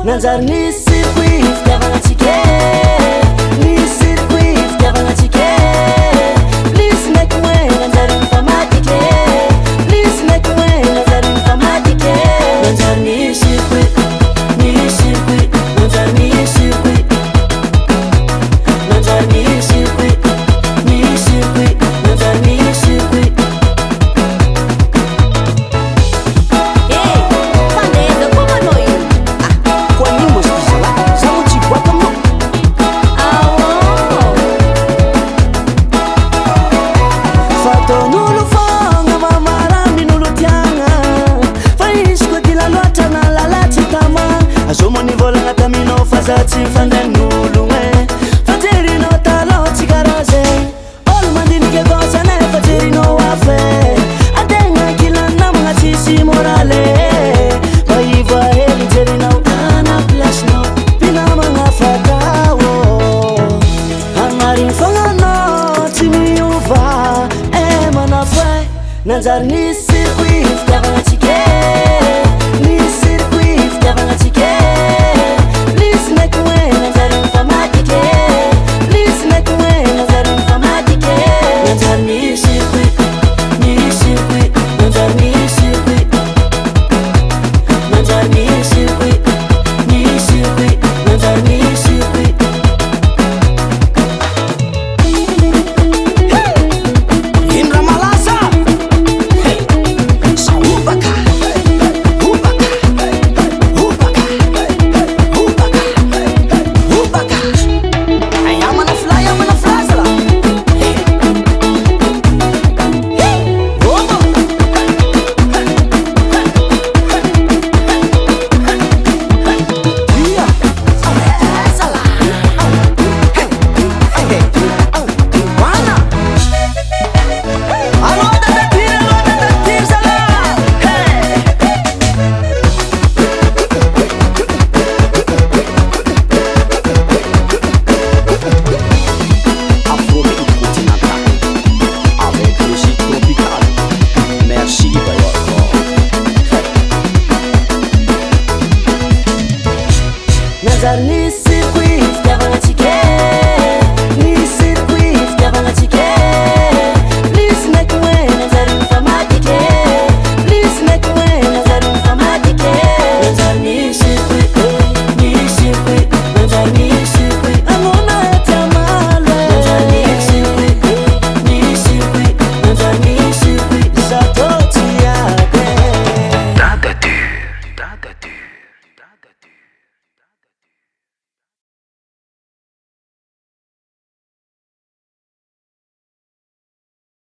Nanjary Nisy Circuit fitiavagnatsika Nisy Circuit fitiavagnatsika Lisy ndraiky moe nanjary mifamadika Lisy ndraiky moe nanjary mifamadika Nanjary Nisy Circuit Nisy Circuit nanjary Nisy Circuit nanjary Nisy Circuit Nisy Circuit nanjary Nisy Circuit Tsy fandagn'ologno fa jerinao talon tsy karaha zay olo mandiniky akosa nefa jerinao afe ategna kilany namagna tsisy morale mba iva hely jerinao tana plasinao mpinamagna fatao amariny fognanao tsy miova manafay nanjary Nisy Circuit fitiavagnatsika Nisy Circuit fitiavagnatsika Nisy